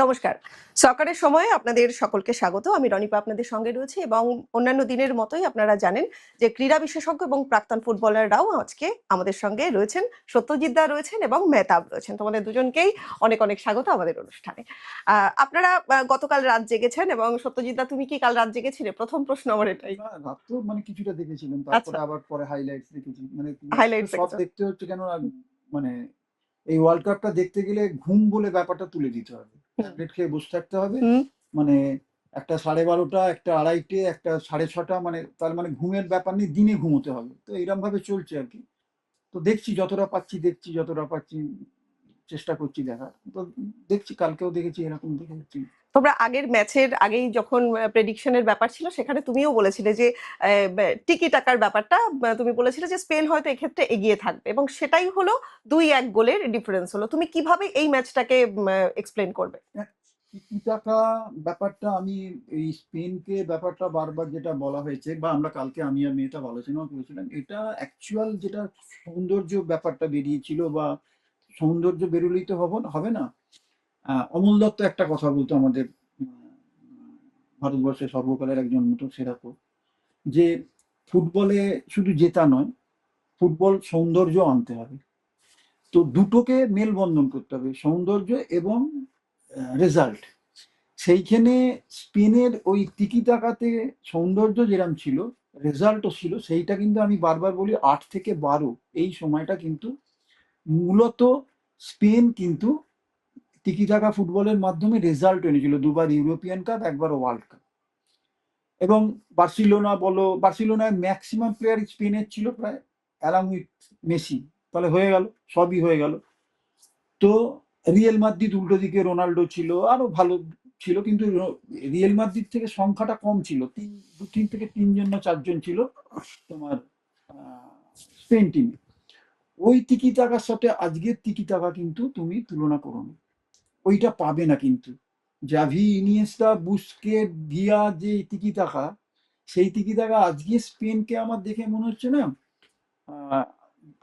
নমস্কার। সকারের সময়ে আপনাদের সকলকে স্বাগত। আমি রনিপা আপনাদের সঙ্গে রয়েছি এবং অন্যান্য দিনের মতোই আপনারা জানেন যে ক্রীড়া বিশেষজ্ঞ এবং প্রাক্তন ফুটবলাররাও আজকে আমাদের সঙ্গে রয়েছেন। সত্যজিৎ দা রয়েছেন এবং মেহতাব রয়েছেন। তোমাদের দুজনকেই অনেক, অনেক স্বাগত আমাদের অনুষ্ঠানে। আপনারা গতকাল রাত জেগেছেন এবং সত্যজিৎ দা তুমি কি কাল রাত জেগেছিলে? ১ম প্রশ্ন আমার এটাই। না, রাত তো মানে কিছুটা দেখেছিলাম। আচ্ছা, তারপরে আবার পরে হাইলাইটস দেখেছি। মানে ম্যাচ তো হাইলাইটস সব দেখেছো। দেখতে হচ্ছে কেন মানে এই ওয়ার্ল্ড কাপটা দেখতে গেলে ঘুম বলে ব্যাপারটা তুলে দিতে হবে। হুম, ট্যাবলেট খেয়ে বসে থাকতে হবে। হুম। মানে একটা 12:30, একটা 2:30, একটা 6:30 মানে তার মানে ঘুমের ব্যাপার নেই, দিনে ঘুমোতে হবে। তো এইরকম ভাবে চলছে আরকি। তো দেখছি যতটা পাচ্ছি দেখছি, যতটা পাচ্ছি চেষ্টা করছি দেখার। তো দেখছি কালকেও দেখেছি এরকম দেখেছি। তোমরা আগের ম্যাচের আগেই যখন প্রেডিকশন এর ব্যাপার ছিল সেখানে তুমিও বলেছিলে যে টিকি টাকার ব্যাপারটা তুমি বলেছিলে যে স্পেন হয়তো এক্ষেত্রে এগিয়ে থাকবে এবং সেটাই হলো ২-১ গোলের ডিফারেন্স হলো। তুমি কিভাবে এই ম্যাচটাকে এক্সপ্লেইন করবে? টাকা ব্যাপারটা আমি এই স্পেনকে ব্যাপারটা বারবার যেটা বলা হয়েছে বা আমরা কালকে আমি আর মেয়েটা আলোচনা করেছিলাম, এটা অ্যাকচুয়াল যেটা সৌন্দর্য ব্যাপারটা বেরিয়েছিল বা সৌন্দর্য বেরোলেই তো হবে না। অমল দত্ত একটা কথা বলতো আমাদের ভারতবর্ষের সর্বকালের একজন মতো সেরা কোচ, যে ফুটবলে শুধু জেতা নয়, ফুটবল সৌন্দর্য আনতে হবে। তো দুটোকে মেলবন্ধন করতে হবে, সৌন্দর্য এবং রেজাল্ট। সেইখানে স্পেনের ওই তিকি টাকাতে সৌন্দর্য যেরাম ছিল, রেজাল্টও ছিল। সেইটা কিন্তু আমি বারবার বলি 8 থেকে 12 এই সময়টা কিন্তু মূলত স্পেন কিন্তু তিকি টাকা ফুটবলের মাধ্যমে রেজাল্ট এনেছিল। দুবার ইউরোপিয়ান কাপ, একবার ওয়ার্ল্ড কাপ। এবং বার্সিলোনা বলো, বার্সিলোনায় ম্যাক্সিমাম প্লেয়ার স্পেনের ছিল প্রায় অ্যালং উইথ মেসি। তাহলে হয়ে গেল, সবই হয়ে গেল। তো রিয়েল মাদ্রিদ উল্টো দিকে রোনাল্ডো ছিল, আরো ভালো ছিল, কিন্তু রিয়েল মাদ্রিদ থেকে সংখ্যাটা কম ছিল, তিন থেকে তিনজন না চারজন ছিল তোমার স্পেন টিমে। ওই তিকি টাকার সাথে আজকের তিকি টাকা কিন্তু তুমি তুলনা করো না, ওইটা পাবে না কিন্তু। জাভি, ইনিয়েস্তা, বুস্কেট, ভিয়া যে তিকি টাকা, সেই তিকি টাকা আজকে স্পেনকে আমার দেখে মনে হচ্ছে না। আহ,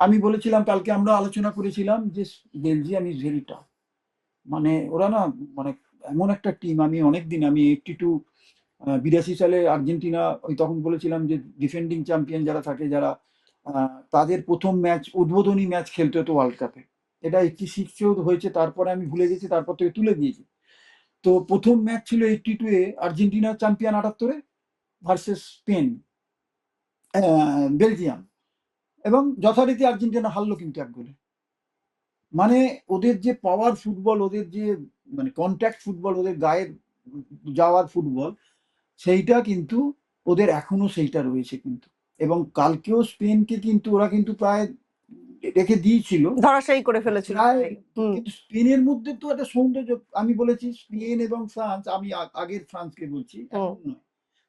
আমি বলেছিলাম, কালকে আমরা আলোচনা করেছিলাম যে বেলজিয়াম ইজ ভেরি টাফ। মানে ওরা না, মানে এমন একটা টিম। আমি অনেকদিন, আমি 82 সালে আর্জেন্টিনা, ওই তখন বলেছিলাম যে ডিফেন্ডিং চ্যাম্পিয়ন যারা থাকে, যারা তাদের প্রথম ম্যাচ, উদ্বোধনী ম্যাচ খেলতে হতো ওয়ার্ল্ড কাপে। এটা 86-এও হয়েছে, তারপরে আমি ভুলে গেছি, তারপর থেকে তুলে দিয়েছি। তো প্রথম ম্যাচ ছিল 82-এ, Argentina champion 78 versus Spain, Belgium. এবং যথারীতি আর্জেন্টিনা হারলো কিন্তু 1 গোলে। মানে ওদের যে পাওয়ার ফুটবল, ওদের যে মানে কন্ট্যাক্ট ফুটবল, ওদের গায়ে যাওয়ার ফুটবল, সেইটা কিন্তু ওদের এখনো সেইটা রয়েছে কিন্তু। এবং কালকেও স্পেনকে কিন্তু ওরা কিন্তু প্রায় রেখে দিয়েছিল ধরাশায়ী করে ফেলেছিল প্রায়। প্রায়। হুম, কিন্তু স্পেনের মধ্যে তো একটা সৌন্দর্য। আমি বলেছি স্পেন এবং ফ্রান্স, আমি আগের ফ্রান্সকে বলছি, হুম। এখন নয়,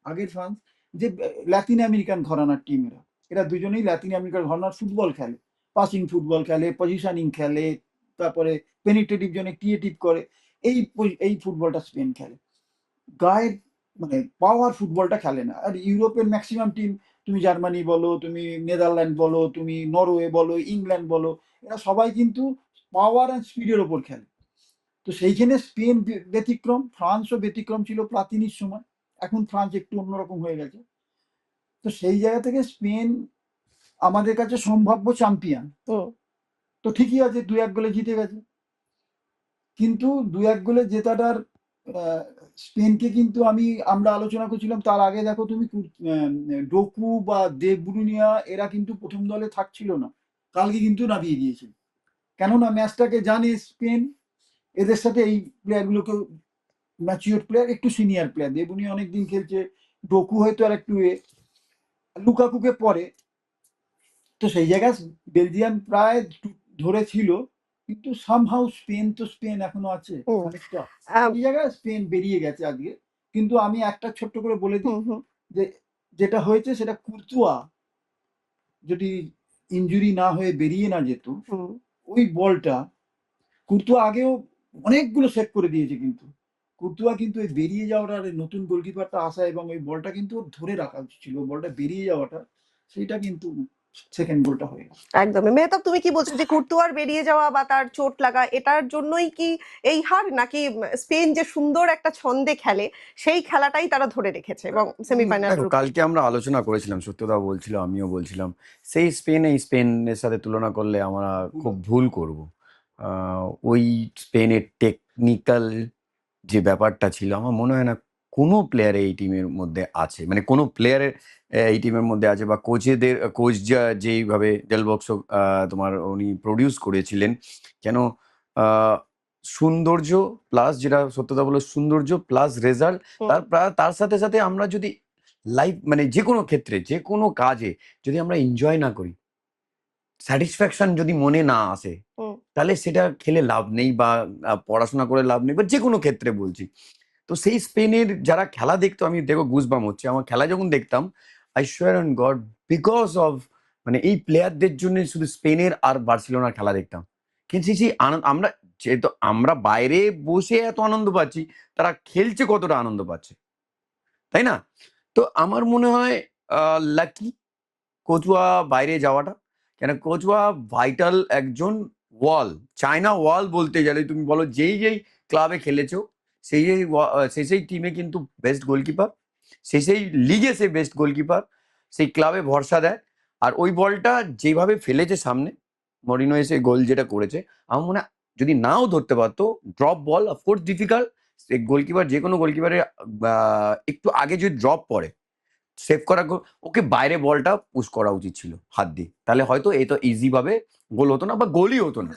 আগের ফ্রান্স, যে ল্যাতিন আমেরিকান ঘরানার টিম এরা। এরা দুজনেই ল্যাতিন আমেরিকান ঘরানার ফুটবল খেলে, পাসিং ফুটবল খেলে, পজিশনিং খেলে, তারপরে পেনিট্রেটিভ জোনে ক্রিয়েটিভ করে। এই ফুটবলটা স্পেন খেলে, গায়ের মানে পাওয়ার ফুটবলটা খেলে না। আর ইউরোপের ম্যাক্সিমাম টিম, তুমি জার্মানি বলো, তুমি নেদারল্যান্ড বলো, তুমি নরওয়ে বলো, ইংল্যান্ড বলো, এরা সবাই কিন্তু পাওয়ার অ্যান্ড স্পিডের ওপর খেলে। তো সেইখানে স্পেন ব্যতিক্রম, ফ্রান্সও ব্যতিক্রম ছিল প্লাতিনির সময়। এখন ফ্রান্স একটু অন্যরকম হয়ে গেছে। তো সেই জায়গা থেকে স্পেন আমাদের কাছে সম্ভাব্য চ্যাম্পিয়ন। হুম। তো ঠিকই আছে, 2-1 গোলে জিতে গেছে। কিন্তু 2-1 গোলে জেতাটার আহ, স্পেনকে কিন্তু আমরা আলোচনা করছিলাম তার আগে, দেখো তুমি ডোকু বা দে ব্রুইনা এরা কিন্তু প্রথম দলে থাকছিল না, কালকে কিন্তু নামিয়ে দিয়েছে। কেননা ম্যাচটাকে জানে স্পেন, এদের সাথে এই প্লেয়ারগুলোকে, ম্যাচিওর প্লেয়ার, একটু সিনিয়র প্লেয়ার, দে ব্রুইনা অনেকদিন খেলছে, ডোকু হয়তো আর একটু লুকাকুকে পরে। তো সেই জায়গায় বেলজিয়াম প্রায় ধরেছিল, কিন্তু সামহাউ স্পেন, তো স্পেন এখনো আছে হুম। অনেকটা। আম, এই জায়গায় স্পেন বেরিয়ে গেছে আজকে। কিন্তু আমি একটা ছোট্ট করে বলে দিই হুম, হুম, যে যেটা হয়েছে সেটা কুর্তুয়া যদি ইনজুরি না হয়ে বেরিয়ে না যেত, হুম। ওই বলটা কুর্তুয়া আগেও অনেকগুলো সেভ করে দিয়েছে, কিন্তু কুর্তুয়া কিন্তু ওই বেরিয়ে যাওয়াটা, আর এই নতুন গোলকিপারটা আসা এবং ওই বলটা কিন্তু ওর ধরে রাখা উচিত ছিল, বলটা বেরিয়ে যাওয়াটা, সেইটা কিন্তু সেকেন্ড গোলটা হয়ে গেল। একদমই। মেহতাব, তুমি কি বলছো যে কুর্তুয়ার বেরিয়ে যাওয়া বা তার চোট লাগা এটার জন্যই কি এই হার, নাকি স্পেন যে সুন্দর একটা ছন্দে খেলে সেই খেলাটাই তারা ধরে রেখেছে এবং সেমিফাইনাল দেখো, কালকে আমরা আলোচনা করেছিলাম, সত্যদা বলছিল, আমিও বলছিলাম, সেই স্পেনের সাথে তুলনা করলে আমরা খুব ভুল করব। ওই স্পেনের টেকনিক্যাল যে ব্যাপারটা ছিল, আমার মনে হয় না কোনো প্লেয়ার এই টিমের মধ্যে আছে, মানে কোনো প্লেয়ারের এই টিমের মধ্যে আছে, বা কোচ যেইভাবে ডেল বক্স তোমার উনি প্রডিউস করেছিলেন, কেন সৌন্দর্য প্লাস, যেটা সত্যতা বলো, সৌন্দর্য প্লাস রেজাল্ট, তার সাথে সাথে আমরা যদি লাইফ, মানে যে কোনো ক্ষেত্রে, যে কোনো কাজে যদি আমরা এনজয় না করি, স্যাটিসফ্যাকশন যদি মনে না আসে, তাহলে সেটা খেলে লাভ নেই, বা পড়াশোনা করে লাভ নেই, বা যে কোনো ক্ষেত্রে বলছি। তো সেই স্পেনের যারা খেলা দেখতো, আমি দেখো গুজবাম হচ্ছে আমার, খেলা যখন দেখতাম, I swear on god, because of, মানে এই প্লেয়ারদের জন্য শুধু স্পেনের আর বার্সেলোনার খেলা দেখতাম। কিন্তু সেই আমরা, যেহেতু আমরা বাইরে বসে এত আনন্দ পাচ্ছি, তারা খেলছে কতটা আনন্দ পাচ্ছে, তাই না? তো আমার মনে হয় লাকি কোচুয়া বাইরে যাওয়াটা, কেন কোচুয়া ভাইটাল একজন ওয়াল, চায়না ওয়াল বলতে গেলে তুমি বলো, যেই যেই ক্লাবে খেলেছো সেই টিমে কিন্তু বেস্ট গোলকিপার, সেই লিগে সে বেস্ট গোলকিপার, সেই ক্লাবে ভরসা দেয়। আর ওই বলটা যেভাবে ফেলেছে সামনে, মরিনো এসে গোল যেটা করেছে, আমার মনে হয় যদি নাও ধরতে পারতো, ড্রপ বল অফকোর্স ডিফিকাল্ট, গোলকিপার, যে কোনো গোলকিপারের একটু আগে যদি ড্রপ পড়ে, সেভ করা, ওকে বাইরে বলটা পুশ করা উচিত ছিল হাত দিয়ে, তাহলে হয়তো এ তো ইজি ভাবে গোল হতো না, বা গোলই হতো না,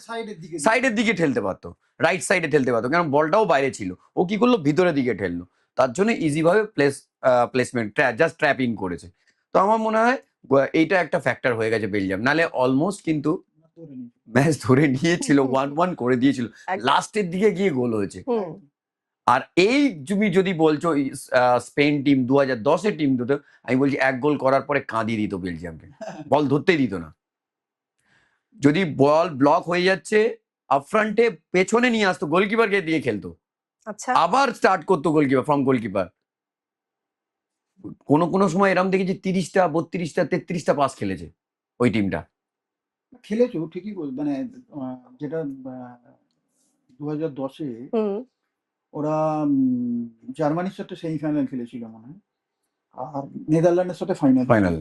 সাইডের দিকে ঠেলতে পারতো, রাইট সাইডে ঠেলতে পারতো, কারণ বলটাও বাইরে ছিল, ও কি করলো, ভিতরের দিকে ঠেললো, তার জন্য ইজি ভাবে প্লেসমেন্ট জাস্ট ট্র্যাপিং করেছে। তো আমার মনে হয় এইটা একটা ফ্যাক্টর হয়ে গেছে বেলজিয়াম, নালে অলমোস্ট কিন্তু ম্যাচ ধরে নিয়েছিল, 1-1 করে দিয়েছিল, লাস্টের দিকে গিয়ে গোল হয়েছে। আর এই তুমি যদি বলছো স্পেন টিম 2010-এর টিম দুটো, আমি বলছি এক গোল করার পরে কাঁদিয়ে দিত বেলজিয়ামকে, বল ধরতেই দিত না। যদি বল ব্লক হয়ে যাচ্ছে আপফ্রন্টে, পেছনে নিয়ে আসতো, গোলকিপারকে দিয়ে খেলতো, আচ্ছা, আবার স্টার্ট করতো গোলকিপার, ফ্রম গোলকিপার। কোনো কোনো সময় এরকম দেখেছি 30টা 32টা 33টা পাস খেলেছে ওই টিমটা। খেলেছো ঠিকই মানে যেটা 2010-এ ওরা জার্মানির সাথে সেমিফাইনাল খেলেছিল মনে হয়, আর নেদারল্যান্ডের সাথে ফাইনাল।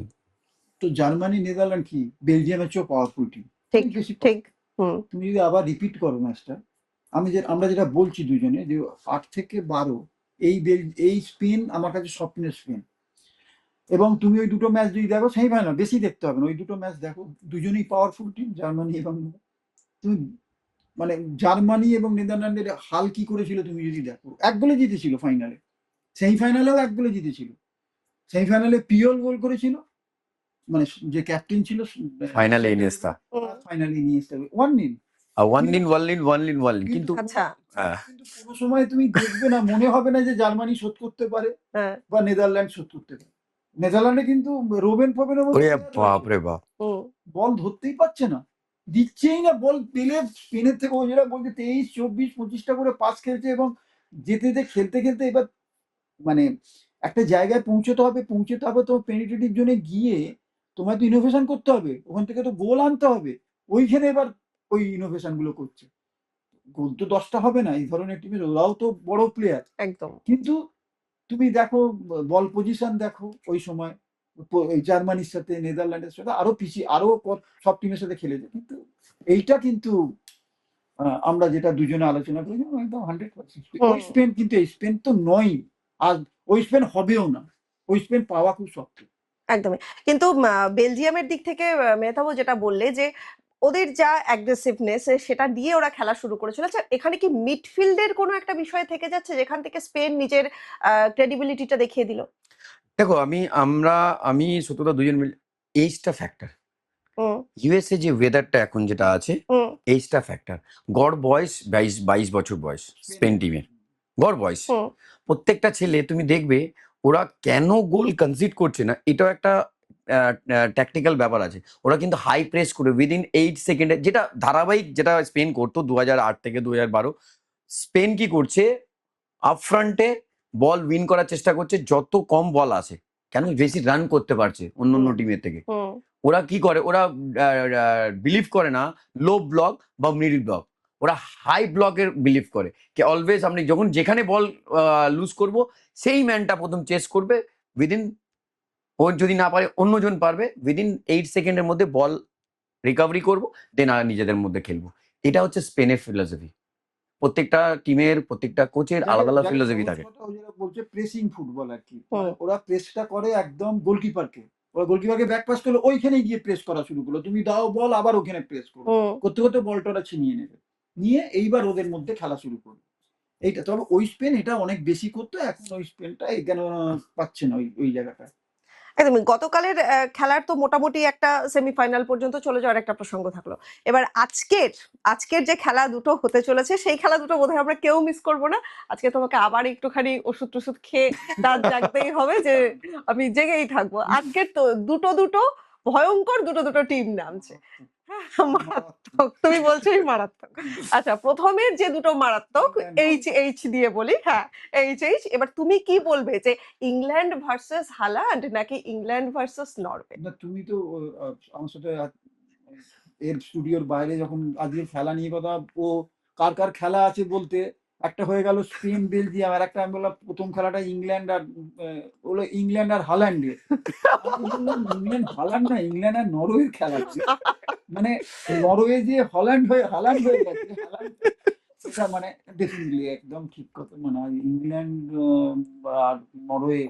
তো জার্মানি নেদারল্যান্ড কি বেলজিয়ামের চেয়েও পাওয়ারফুল টিম, ঠিক বেশি। ঠিক। তুমি যদি আবার রিপিট করো ম্যাচটা, আমরা যেটা বলছি দুজনে, যে 8 থেকে 12 এই স্পেন আমার কাছে স্বপ্নের স্পেন। এবং তুমি ওই দুটো ম্যাচ যদি দেখো, সেমিফাইনাল বেশি দেখতে হবে না, ওই দুটো ম্যাচ দেখো, দুজনেই পাওয়ারফুল টিম, জার্মানি এবং তুমি, মানে জার্মানি এবং নেদারল্যান্ডের হাল কি করেছিল তুমি যদি দেখো, এক গোলে জিতেছিল ফাইনালে, সেমিফাইনালেও এক গোলে জিতেছিল। সেমিফাইনালে পিওল গোল করেছিল, মানে যে ক্যাপ্টেন ছিল, ফাইনালে ইনিয়েস্তা, ফাইনালে ইনিয়েস্তা, 1-0। কিন্তু আচ্ছা, কিন্তু কোনো সময় তুমি দেখবে না, মনে হবে না যে জার্মানি শোধ করতে পারে বা নেদারল্যান্ড শোধ করতে পারে। নেদারল্যান্ডে কিন্তু রোবেন ফোবেনের মতো বাপরে বাপ, বল ধরতেই পারছে না, দিচ্ছেই না বল পেলে। স্পেনের থেকে ও যেটা বলছে 23, 24, 25টা করে পাস খেলছে, এবং যেতে যেতে খেলতে খেলতে এবার মানে একটা জায়গায় পৌঁছতে হবে তোমার পেনিট্রেটিভ জোনে গিয়ে তোমায় তো ইনোভেশন করতে হবে, ওখান থেকে তো গোল আনতে হবে, ওইখানে এবার ওই ইনোভেশন গুলো করছে। গোল তো 10টা হবে না এই ধরনের টিমে, ওরাও তো বড় প্লেয়ার একদম। কিন্তু তুমি দেখো বল পজিশন দেখো, ওই সময় জার্মানির সাথে নেদারল্যান্ডের সাথে আরো পিছিয়ে, আরো সব টিমের সাথে খেলেছে, কিন্তু এইটা কিন্তু আমরা যেটা দুজনে আলোচনা করি, একদম 100%। ওই স্পেন কিন্তু এই স্পেন তো নয়, আর ওই স্পেন হবেও না, ওই স্পেন পাওয়া খুব শক্ত। একদমই। কিন্তু বেলজিয়ামের দিক থেকে মেহতাবও যেটা বললে যে ওদের যা অ্যাগ্রেসিভনেস সেটা দিয়ে ওরা খেলা শুরু করেছিল, আচ্ছা এখানে কি মিডফিল্ডের কোনো একটা বিষয় থেকে যাচ্ছে যেখান থেকে স্পেন নিজের ক্রেডিবিলিটিটা দেখিয়ে দিল? দেখো, আমি সত্যতা দুজন মিলে, এইজটা ফ্যাক্টর, ইউএসএ যে ওয়েদারটা এখন যেটা আছে, এইজটা ফ্যাক্টর। গড় বয়স 22 বছর বয়স স্পেন টিমের, গড় বয়স। প্রত্যেকটা ছেলে তুমি দেখবে, ওরা কেন গোল কনসিড করছে না, এটাও একটা ট্যাকটিক্যাল ব্যাপার আছে। ওরা কিন্তু হাই প্রেস করে উইদিন 8 সেকেন্ডে, যেটা ধারাবাহিক, যেটা স্পেন করতো 2008 থেকে 2012, স্পেন কি করছে, আপ ফ্রন্টে বল উইন করার চেষ্টা করছে, যত কম বল আসে, কেন বেশি রান করতে পারছে অন্য টিমের থেকে, ওরা কি করে, ওরা বিলিভ করে না লো ব্লক বা মিডল ব্লক, ওরা হাই ব্লকের বিলিভ করে। কি অলওয়েজ আপনি যখন যেখানে বল লুজ করব সেই ম্যানটা প্রথম চেস করবে, উইদিন, ও যদি না পারে অন্যজন পারবে, উইদিন 8 সেকেন্ডের মধ্যে বল রিকভারি করব, দেন নিজেদের মধ্যে খেলবো। এটা হচ্ছে স্পেনের ফিলোসফি। প্রত্যেকটা টিমের প্রত্যেকটা কোচের আলাদা আলাদা ফিলোসফি থাকে। যেটা বলছে প্রেসিং ফুটবল আর কি, হুম। মানে ওরা প্রেসটা করে একদম গোলকিপারকে, ওরা গোলকিপারকে ব্যাক পাস করলো, ওইখানেই গিয়ে প্রেস করা শুরু করলো, তুমি দাও বল আবার ওখানে প্রেস করো, হুম। করতে করতে বলটা ওরা ছিনিয়ে নেবে, নিয়ে এইবার ওদের মধ্যে খেলা শুরু করবে। এইটা তবে ওই স্পেন এটা অনেক বেশি করতো, এখন ওই স্পেনটা এখানে পাচ্ছে না ওই জায়গাটা। একদমই গতকালের খেলার তো মোটামুটি একটা সেমিফাইনাল পর্যন্ত চলে যাওয়ার একটা প্রসঙ্গ থাকলো। এবার আজকের যে খেলা দুটো হতে চলেছে সেই খেলা দুটো বোধহয় আমরা কেউ মিস করব না। আজকে তোমাকে আবার একটুখানি ওষুধ টষুধ খেয়ে রাত জাগতেই হবে, যে আমি জেগেই থাকবো। আজকের তো দুটো ভয়ঙ্কর দুটো টিম নামছে। মারাত্মক, তুমি বলছোই মারাত্মক। আচ্ছা, প্রথমের যে দুটো মারাত্মক, এইচ দিয়ে বলি, হ্যাঁ এইচ। এবার তুমি কি বলবে, যে ইংল্যান্ড ভার্সেস হালান্ড নাকি ইংল্যান্ড ভার্সেস নরওয়ে? না তুমি তো আমার সাথে এর স্টুডিওর বাইরে যখন আজকে খেলা নিয়ে কথা, ও কার কার খেলা আছে বলতে, একটা হয়ে গেল স্পেন বেলজিয়াম, আর একটা আমি বললাম প্রথম খেলাটা ইংল্যান্ড আর বললো ইংল্যান্ড আর হাল্যান্ডের। আমি বললাম ইংল্যান্ড হাল্যান্ড না, ইংল্যান্ড আর নরওয়ের খেলা ছিল। মানে নরওয়ে যে হাল্যান্ড হয়ে গেছে, হাল্যান্ড এটা মানে ডেফিনেটলি একদম ঠিক কথা। মানে ইংল্যান্ড আর নরওয়ে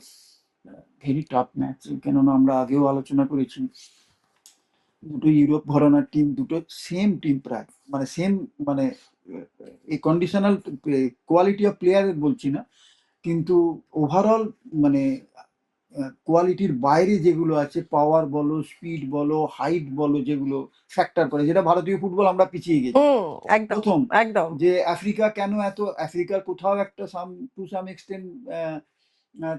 ভেরি টাফ ম্যাচ, কেননা আমরা আগেও আলোচনা করেছি, দুটো ইউরোপ ঘরানার টিম, দুটো সেম টিম প্রায়, মানে সেম, মানে এই কন্ডিশনাল কোয়ালিটি অফ প্লেয়ার বলছি না, কিন্তু ওভারঅল মানে কোয়ালিটির বাইরে যেগুলো আছে, পাওয়ার বলো, স্পিড বলো, হাইট বলো, যেগুলো ফ্যাক্টর করে, যেটা ভারতীয় ফুটবল আমরা পিছিয়ে গেছি। একদম প্রথম একদম। যে আফ্রিকা কেন এত, আফ্রিকার কোথাও একটা টু সাম এক্সটেন্ট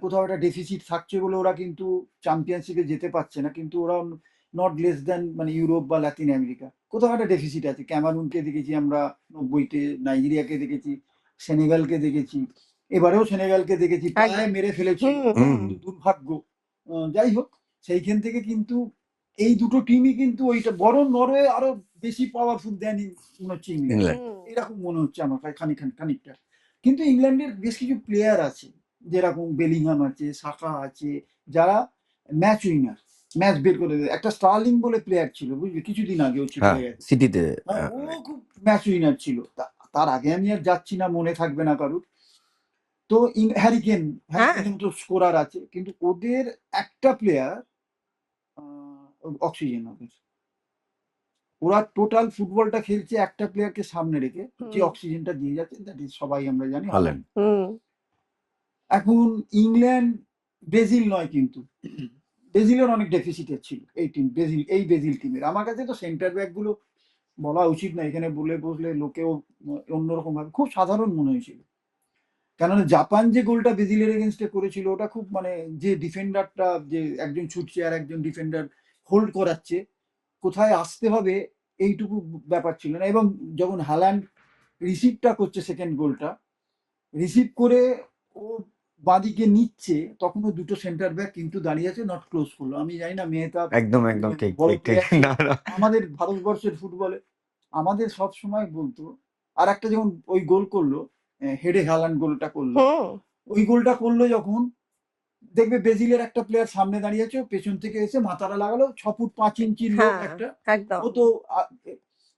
কোথাও একটা ডেফিসিট থাকছে বলে ওরা কিন্তু চ্যাম্পিয়নশিপে যেতে পারছে না, কিন্তু ওরা নট লেস দ্যান মানে ইউরোপ বা লাতিন আমেরিকা কোথাও একটা ডেফিসিট আছে। ক্যামারুনকে দেখেছি আমরা 90-তে, নাইজেরিয়াকে দেখেছি, সেনেগালকে দেখেছি, এবারেও সেনেগালকে দেখেছি, প্রায় মেরে ফেলেছিল, কিন্তু দুর্ভাগ্য। যাই হোক, সেইখান থেকে কিন্তু এই দুটো টিমই কিন্তু ওইটা, বরং নরওয়ে আরো বেশি পাওয়ারফুল দেন মনে হচ্ছে ইংল্যান্ড, এরকম মনে হচ্ছে আমার খানিকটা। কিন্তু ইংল্যান্ডের বেশ কিছু প্লেয়ার আছে, যেরকম বেলিংহাম আছে, সাকা আছে, যারা ম্যাচ উইনার, ম্যাচ বের করে দেয়। একটা স্টার্লিং বলে প্লেয়ার ছিল, বুঝলি, কিছুদিন আগে ও ছিল সিটিতে, ও খুব ম্যাচ উইনার ছিল। তার আগে আমি আর যাচ্ছি না, মনে থাকবে না কারুর। তো হ্যারিকেন তো স্কোরার আছে, কিন্তু ওদের একটা প্লেয়ার অক্সিজেন, ওরা টোটাল ফুটবলটা খেলছে একটা প্লেয়ারকে সামনে রেখে, যে অক্সিজেনটা দিয়ে যাচ্ছে, দ্যাট ইজ সবাই আমরা জানি হাল্যান্ড। এখন ইংল্যান্ড, ব্রাজিল নয়, কিন্তু ব্রাজিলের অনেক ডেফিসিটের ছিল এই টিম, ব্রাজিল টিমের। আমার কাছে তো সেন্টার ব্যাক গুলো বলা উচিত না, এখানে বলে বসলে লোকেও অন্যরকম ভাবে, খুব সাধারণ মনে হয়েছিল। কেননা জাপান যে গোলটা ব্রাজিলের এগেনস্টে করেছিল, ওটা খুব মানে, যে ডিফেন্ডারটা, যে একজন ছুটছে আর একজন ডিফেন্ডার হোল্ড করাচ্ছে, কোথায় আসতে হবে এইটুকু ব্যাপার ছিল না। এবং যখন হাল্যান্ড রিসিভটা করছে সেকেন্ড গোলটা, রিসিভ করে ও বাঁদিকে নিচ্ছে, তখনও দুটো সেন্টার ব্যাক কিন্তু দাঁড়িয়ে আছে, নট ক্লোজ করলো। আমি জানি না মেহতা একদম ঠিক বড় ঠিক player ছিল। না না আমাদের ভারতবর্ষের ফুটবলে আমাদের সব সময় বলতো, আর একটা যখন ওই গোল করলো, হেডে হাল্যান্ড গোলটা করলো, ওই গোলটা করলো যখন, দেখবে ব্রাজিলের একটা প্লেয়ার সামনে দাঁড়িয়ে আছে, পেছন থেকে এসে মাথাটা লাগালো, 6 ফুট 5 ইঞ্চির লোক একটা, একদম। ও তো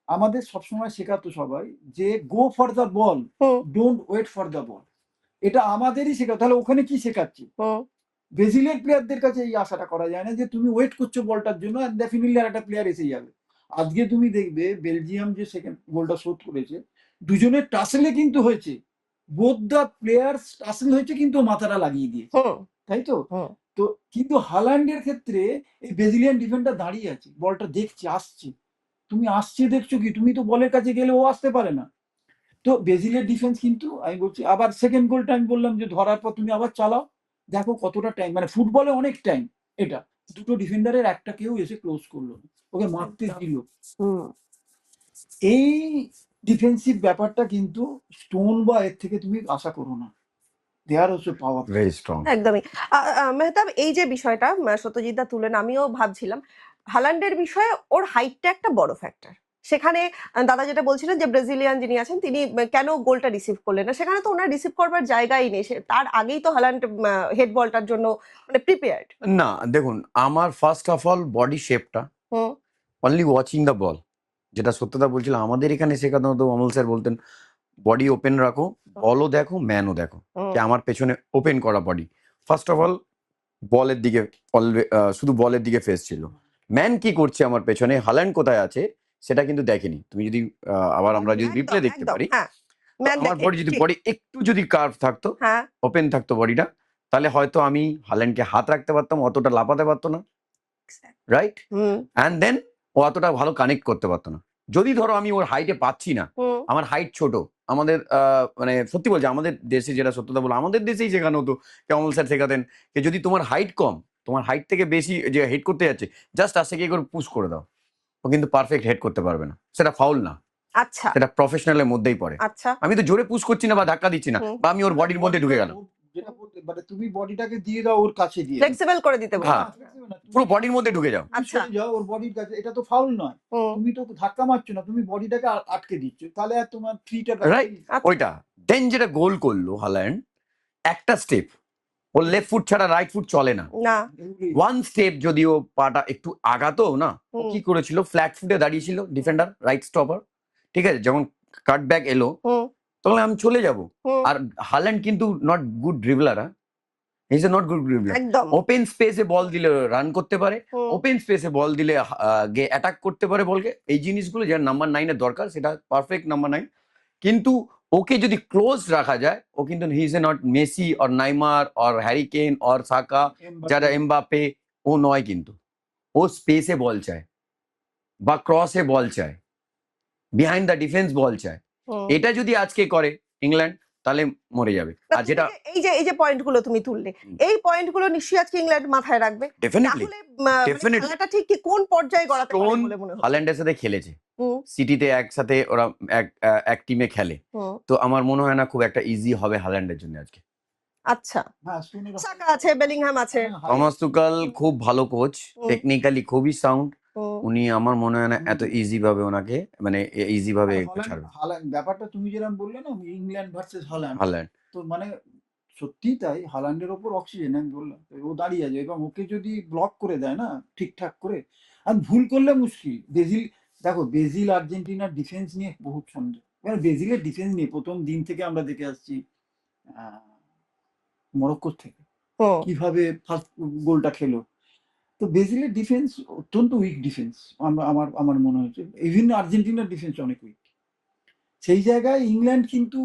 আমাদের সবসময় শেখাতো সবাই যে go for the ball, don't wait for the ball. এটা আমাদেরই শেখা। তাহলে ওখানে কি শেখাচ্ছি? ব্রাজিলের প্লেয়ারদের কাছে এই আশাটা করা যায় না যে তুমি ওয়েট করছো বলটার জন্য, আর ডেফিনেটলি আর একটা প্লেয়ার এসে যাবে। আজকে তুমি দেখবে বেলজিয়াম যে সেকেন্ড গোলটা শোধ করেছে, দুজনের টাসেলে কিন্তু হয়েছে, বোথ দ্য প্লেয়ার্স টাসেল হয়েছে, কিন্তু মাথাটা লাগিয়ে দিয়েছে, তাই তো? তো কিন্তু হাল্যান্ডের ক্ষেত্রে এই ব্রাজিলিয়ান ডিফেন্ডার দাঁড়িয়ে আছে, বলটা দেখছে, আসছে, তুমি আসছে দেখছো কি, তুমি তো বলের কাছে গেলে ও আসতে পারে না। তো ব্রাজিলের ডিফেন্স কিন্তু, আমি বলছি, আবার সেকেন্ড গোলটা আমি বললাম যে ধরার পর তুমি আবার চালাও, দেখো কতটা টাইম, মানে ফুটবলে অনেক টাইম। এটা দুটো ডিফেন্ডারের একটা কেউ এসে ক্লোজ করলো না, ওকে মারতে দিল। এই ডিফেন্সিভ ব্যাপারটা কিন্তু স্টোন বা এর থেকে তুমি আশা করো না, they are also power very strong. একদমই। মেহতাব, এই যে বিষয়টা সত্যজিৎ দা তুলেন, আমিও ভাবছিলাম হালান্ডের বিষয়ে ওর হাইটটা একটা বড় ফ্যাক্টর। সেখানে দাদা যেটা বলছিলেন যে ব্রাজিলিয়ান যিনি আছেন তিনি কেন গোলটা রিসিভ করলেন না, সেখানে তো ওনার রিসিভ করবার জায়গাই নেই। তার আগেই তো হালান্ড হেড বলটার জন্য মানে প্রিপেয়ার্ড। না দেখুন, আমার ফার্স্ট অফ অল বডি শেপটা, হুম অনলি ওয়াচিং দ্য বল, যেটা সত্যতা বলছিল আমাদের এখানে শেখানো হতো, অমল স্যার বলতেন বডি ওপেন রাখো, বলও দেখো ম্যানও দেখো। হুম যে আমার পেছনে ওপেন করা বডি, ফার্স্ট অফ অল বলের দিকে, শুধু বলের দিকে ফেস ছিল। ম্যান কি করছে আমার পেছনে, হাল্যান্ড কোথায় আছে সেটা কিন্তু দেখেনি। তুমি যদি আবার আমরা যদি রিপ্লে একদম দেখতে একদম পারি, হ্যাঁ, তো ম্যান আমার দেখে বডি যদি ঠিক। বডি একটু যদি কার্ভ থাকতো, হ্যাঁ ওপেন থাকতো বডিটা, তাহলে হয়তো আমি হাল্যান্ডকে হাত রাখতে পারতাম, অতটা লাফাতে পারতো না, রাইট? হুম অ্যান্ড দেন ও অতটা ভালো কানেক্ট করতে পারতো না। যদি ধরো আমি ওর হাইটে পাচ্ছি না, হুম আমার হাইট ছোট, আমাদের মানে সত্যি বলছি আমাদের দেশে যেটা সত্যতা বলো, আমাদের দেশেই শেখানো হতো, কেমন স্যার শেখাতেন যে যদি তোমার হাইট কম, তোমার হাইট থেকে বেশি যে হেড করতে যাচ্ছে, জাস্ট আসে গিয়ে করে পুশ করে দাও, ও কিন্তু পারফেক্ট হেড করতে পারবে না। সেটা ফাউল না, আচ্ছা সেটা প্রফেশনালের মধ্যেই পড়ে। আচ্ছা আমি তো জোরে পুশ করছি না বা ধাক্কা দিচ্ছি না, হুম বা আমি ওর বডির মধ্যে ঢুকে গেলাম, যেটা বলতে মানে তুমি বডিটাকে দিয়ে দাও ওর কাছে দিয়ে দাও। ফ্লেক্সিবল করে দিতে বলুন। হ্যাঁ, পুরো বডির মধ্যে ঢুকে যাও। তুমি আচ্ছা সরে যাও ওর বডির কাছে, এটা তো ফাউল নয়। হুম তুমি তো ধাক্কা মারছো না, তুমি বডিটাকে আটকে দিচ্ছ, তাহলে আর তোমার ফ্রিটা রাইট, আচ্ছা ওইটা। দেন যেটা গোল করলো হাল্যান্ড, একটা স্টেপ, ওর লেফট ফুট ছাড়া রাইট ফুট চলে না। না ওয়ান স্টেপ যদি ও পাটা একটু আগাতো না, ও হুম কি করেছিল, ফ্ল্যাট ফুটে দাঁড়িয়েছিল ডিফেন্ডার, রাইট স্টপার, ঠিক আছে, যখন কাট ব্যাক এলো হুম তখন আমি চলে যাব। হুম আর হাল্যান্ড কিন্তু not good dribbler, is a not good dribbler. একদম ওপেন স্পেসে বল দিলে রান করতে পারে, হুম ওপেন স্পেসে বল দিলে গিয়ে অ্যাটাক করতে পারে বলকে, এই জিনিসগুলো যার নাম্বার 9 এর দরকার, সেটা পারফেক্ট নাম্বার 9। কিন্তু ওকে যদি ক্লোজ রাখা যায়, ও কিন্তু he is a not Messi or Neymar or Harry Kane or Saka, যারা এমবাপে, ও নয় কিন্তু। ও স্পেসে বল চায় বা ক্রসে বল চায়, বিহাইন্ড দ্য ডিফেন্স বল চায়। হুম এটা যদি আজকে করে ইংল্যান্ড, তাহলে মরে যাবে। তা আর তুমি যেটা এই যে পয়েন্টগুলো তুমি তুললে, এই পয়েন্টগুলো নিশ্চয়ই আজকে ইংল্যান্ড মাথায় রাখবে। ডেফিনেটলি, তাহলে মানে ডেফিনেটলি খেলাটা ঠিক কি কোন পর্যায়ে গড়াতে পারে স্টোন বলে মনে হচ্ছে? হাল্যান্ডের সাথে খেলেছে, হুম সিটিতে একসাথে ওরা এক টিমে খেলে, হুম তো আমার মনে হয় না খুব একটা ইজি হবে হাল্যান্ডের জন্য আজকে। আচ্ছা, হ্যাঁ স্টোনের সাকা আছে, বেলিংহাম আছে। থমাস তুকাল খুব ভালো কোচ, হুম টেকনিক্যালি খুবই সাউন্ড। হুম উনি আমার মনে হয় না এত ইজি ভাবে ওনাকে, মানে ইজি ভাবে ছাড়বে হাল্যান্ড ব্যাপারটা তুমি যেরকম বললে না, ইংল্যান্ড ভার্সেস হাল্যান্ড, হাল্যান্ড। তো মানে সত্যিই তাই, হাল্যান্ডের ওপর অক্সিজেন আমি বললাম তো, ও দাঁড়িয়ে আছে এবং ওকে যদি ব্লক করে দেয় না ঠিকঠাক করে, আর ভুল করলে মুশকিল। ব্রাজিল, দেখো ব্রাজিল আর্জেন্টিনার ডিফেন্স নিয়ে বহুত সন্দেহ, মানে ব্রাজিলের ডিফেন্স নিয়ে প্রথম দিন থেকে আমরা দেখে আসছি মরক্কোর থেকে হুম কিভাবে ফার্স্ট গোলটা খেলো। তো ব্রাজিলের ডিফেন্স অত্যন্ত উইক ডিফেন্স, আমার আমার মনে হচ্ছে ইভেন আর্জেন্টিনার ডিফেন্স অনেক উইক। সেই জায়গায় ইংল্যান্ড কিন্তু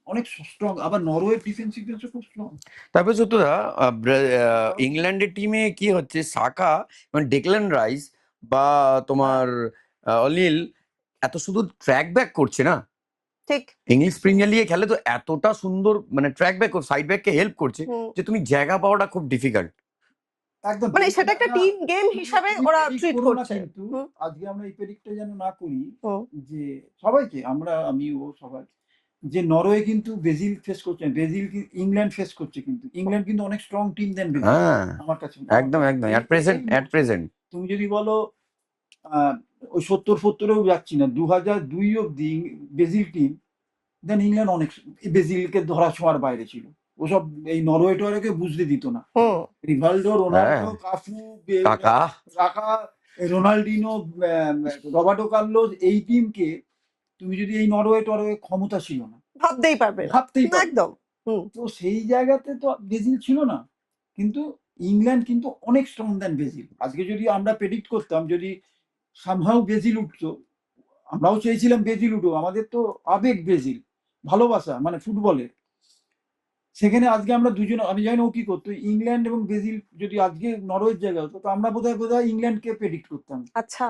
অনেক স্ট্রং, আবার নরওয়ের ডিফেন্সিভ ডিফেন্সও খুব স্ট্রং। তারপরে সত্যতা ইংল্যান্ডের টিমে কি হচ্ছে, সাকা মানে ডেকল্যান রাইস বা তোমার অলিল এত শুধু ট্র্যাক ব্যাক করছে না, ঠিক ইংলিশ প্রিমিয়ার লিগে খেলে তো এতটা সুন্দর মানে ট্র্যাক ব্যাক সাইড ব্যাককে হেল্প করছে, হুম যে তুমি জায়গা পাওয়াটা খুব ডিফিকাল্ট। একদম মানে সেটা একটা না, টিম গেম হিসাবে তুমি ওরা predict ট্রিট করো না করছে। কিন্তু হুম আজকে আমরা এই প্রেডিক্টটা যেন না করি হুম যে সবাইকে, আমরা আমি ও সবাই, যে নরওয়ে কিন্তু ব্রাজিল ফেস করছে, ব্রাজিল ইংল্যান্ড ফেস করছে, কিন্তু ইংল্যান্ড কিন্তু অনেক স্ট্রং টিম দেন ব্রাজিল হ্যাঁ, আমার কাছে। একদম একদম, অ্যাট প্রেজেন্ট তুমি যদি বলো ওই 70-70-এও যাচ্ছি না, 2002 অব্দি ব্রাজিল টিম, দেন ইংল্যান্ড অনেক, ব্রাজিলকে ধরা ছোঁয়ার বাইরে ছিল। ওসব এই নরওয়ে টরওয়েকে বুঝতে দিত না। হুম রিভালডো, হ্যাঁ, রোনাল্ডো, কাফু, কাকা রাকা, রোনাল্ডিনো, রবার্টো কার্লোস, এই টিমকে তুমি যদি এই নরওয়ে টরওয়ে ক্ষমতা ছিল না, ভাবতেই পারবে না। ভাবতেই পারবে না। একদম হুম তো সেই জায়গাতে তো ব্রাজিল ছিল না, কিন্তু ইংল্যান্ড কিন্তু অনেক স্ট্রং দেন ব্রাজিল। আজকে যদি আমরা প্রেডিক্ট করতাম যদি সামহাও ব্রাজিল উঠতো, আমরাও চেয়েছিলাম ব্রাজিল উঠো, আমাদের তো আবেগ ব্রাজিল, ভালোবাসা মানে ফুটবলের, সেখানে আজকে আমরা দুজন, আমি জানি না ও কি করতো, ইংল্যান্ড এবং ব্রাজিল যদি আজকে নরওয়ের জায়গা হতো, তো আমরা বোধহয় ইংল্যান্ডকে প্রেডিক্ট করতাম, আচ্ছা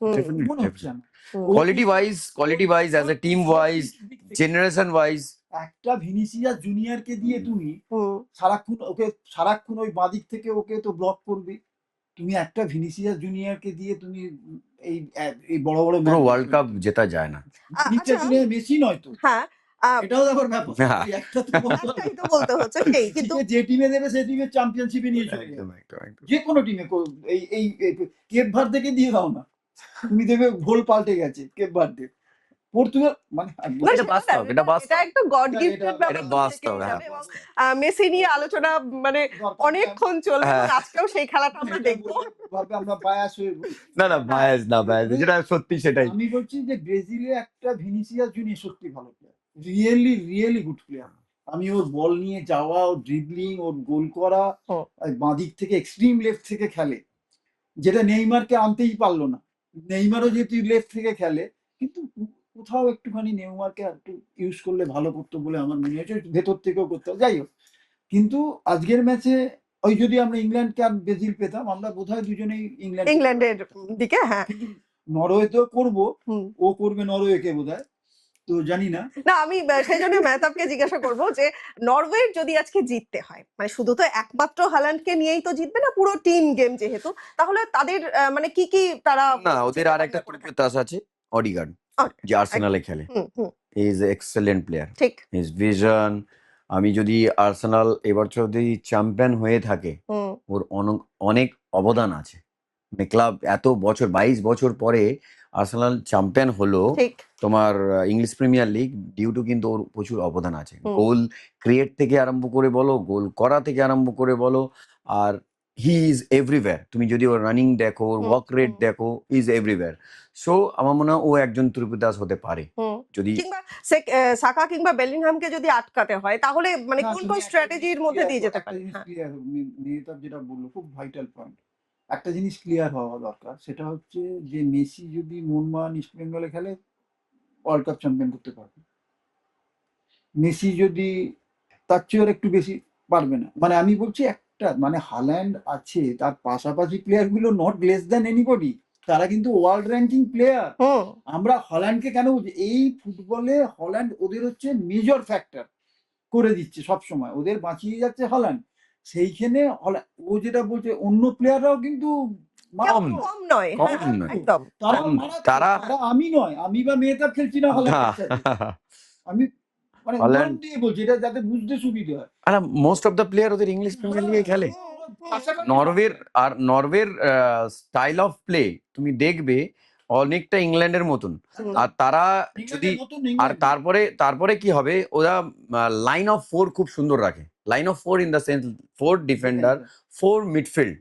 হুম মনে হচ্ছে আমার। হুম ও quality wise as a team wise, generation wise. একটা ভিনিসিয়াস জুনিয়রকে দিয়ে তুমি হুম সারাক্ষণ ওই বাদিক থেকে ওকে তো ব্লক করবে, তুমি একটা ভিনিসিয়াস জুনিয়রকে দিয়ে তুমি এই এই বড় বড় পুরো ওয়ার্ল্ড কাপ জেতা যায় না। আচ্ছা মেসি নয় তো। হ্যাঁ আহ, এটাও আবার ব্যাপার ওই একটা তো বলতে হবে। একটাই তো বলতে হচ্ছে সেই কিন্তু মেসিকে যে টিমে দেবে সেই টিমের চ্যাম্পিয়নশিপে নিয়ে চলে যাবে একদম একদম একদম যে কোনো টিমে এই এই এই কেপ ভার্দেকে দিয়ে দাও না, তুমি দেখবে ভোল পাল্টে গেছে কেপ ভার্দে পর্তুগাল মানে একদম না, এটা সেটা বাস্তব, না, এটা এটা বাস্তব। একটা গড এটা- গিফটেড এটা- এটা ব্যাপার বাস্তব, থেকেই হ্যাঁ, যাবে এবং বাস্তব। মেসি নিয়ে আলোচনা মানে দরকার নেই। অনেকক্ষণ চলবে এবং হ্যাঁ। আজকেও সেই খেলাটা আমরা এটা দেখবো। বললে ভাববে আমরা বায়াস হয়ে বলি। না না বায়াস না বায়াস তবে যেটা সত্যি সেটাই। আমি বলছি যে ব্রাজিলে একটা ভিনিসিয়াস জুনিয়র সত্যি ভালো player, really really good player. আমি ওর বল নিয়ে যাওয়া, ওর ড্রিবলিং, ওর গোল করা, হুম। বাঁ দিক থেকে এক্সট্রিম লেফট থেকে খেলে, যেটা নেইমারকে আনতেই পারলো না। নেইমারও যেহেতু লেফট থেকে খেলে, কিন্তু কোথাও একটুখানি নেইমারকে একটু ইউজ করলে ভালো করতো বলে আমার মনে হয়েছে, ভেতর থেকেও করতে হবে। যাই হোক, কিন্তু আজকের ম্যাচে ওই যদি আমরা ইংল্যান্ডকে আর ব্রাজিল পেতাম, আমরা বোধহয় দুজনেই ইংল্যান্ড ইংল্যান্ডের দিকে, হ্যাঁ। কিন্তু নরওয়ে তো করবো, হুম। ও করবে নরওয়েকে বোধহয়, তো জানি না। না, আমি সেই জন্য মেহতাবকে জিজ্ঞাসা করবো যে নরওয়ের যদি আজকে জিততে হয়, মানে শুধু তো একমাত্র হাল্যান্ডকে নিয়েই তো জিতবে না, পুরো টিম গেম যেহেতু, তাহলে তাদের মানে কি কি তারা না ওদের আর একটা চিন্তাভাবনা করে থাকে? তাস আছে, অডিগার্ড, যে আর্সেনালে খেলে। হুম, হুম, হি ইজ এক্সেলেন্ট প্লেয়ার, ঠিক। His vision. আমি যদি আর্সেনাল এবছর যদি চ্যাম্পিয়ন হয়ে থাকে, হুম, ওর অনেক অবদান আছে। মানে ক্লাব এত বছর 22 বছর পরে আর্সেনাল চ্যাম্পিয়ন হলো ঠিক। তোমার English Premier League, due to কিন্তু ওর প্রচুর অবদান আছে। হুম। গোল ক্রিয়েট থেকে আরম্ভ করে বলো, গোল করা থেকে আরম্ভ করে বলো, আর হি ইজ এভরিওয়্যার। তুমি যদি ওর রানিং দেখো, ওর হুম, ওয়ার্ক রেট হুম। দেখো, ইজ এভরিওয়্যার। সো আমার মনে হয় ও একজন ত্রিপুদাস হতে পারে হুম। যদি। কিংবা সাকা কিংবা বেলিংহামকে যদি আটকাতে হয়, তাহলে মানে না, কোন তুমি কোন একটা স্ট্র্যাটেজির জিনিস মধ্যে clear দিয়ে করো, যেতে একটা পারে? জিনিস হ্যাঁ। ক্লিয়ার, মেহতাব যেটা বললো খুব ভাইটাল পয়েন্ট। একটা জিনিস ক্লিয়ার হওয়া দরকার, সেটা হচ্ছে যে মেসি যদি মোহনবাগান ইস্ট বেঙ্গলে খেলে ওয়ার্ল্ড কাপ চ্যাম্পিয়ন করতে পারবে। মেসি যদি তার চেয়ে আর একটু বেশি পারবে না। মানে আমি বলছি একটা, মানে হাল্যান্ড আছে, তার পাশাপাশি প্লেয়ার গুলো নট লেস দ্যান এনিবডি, তারা কিন্তু ওয়ার্ল্ড র্যাঙ্কিং প্লেয়ার। হুম। আমরা হল্যান্ডকে কেন বলছি, এই ফুটবলে হল্যান্ড ওদের হচ্ছে মেজর ফ্যাক্টর করে দিচ্ছে, সব সময় ওদের বাঁচিয়ে যাচ্ছে হল্যান্ড। সেইখানে ও যেটা বলছে, অন্য প্লেয়াররাও কিন্তু কম মারাত্মক। কম নয়, কম হ্যাঁ, নয়। একদম। তারা কম। মারাত্মক। তারা- তারা আমি নয়, আমি বা মেহতাব খেলছি না হল্যান্ডের সাথে, আমি মানে উদাহরণ হল্যান্ড- দিয়ে বলছি, এটা যাতে বুঝতে সুবিধা হয়। আর মোস্ট অফ দ্য প্লেয়ার ওদের ইংলিশ প্রিমিয়ার লিগে খেলে। নরওয়ের স্টাইল অফ প্লে তুমি দেখবে অনেকটা ইংল্যান্ডের মতন। হুম। আর তারা যদি ইংল্যান্ডের নতুন আর ইংল্যান্ড। তারপরে কি হবে, ওরা লাইন অফ 4 খুব সুন্দর রাখে। Line of 4 in the sense 4 defender, 4 midfield.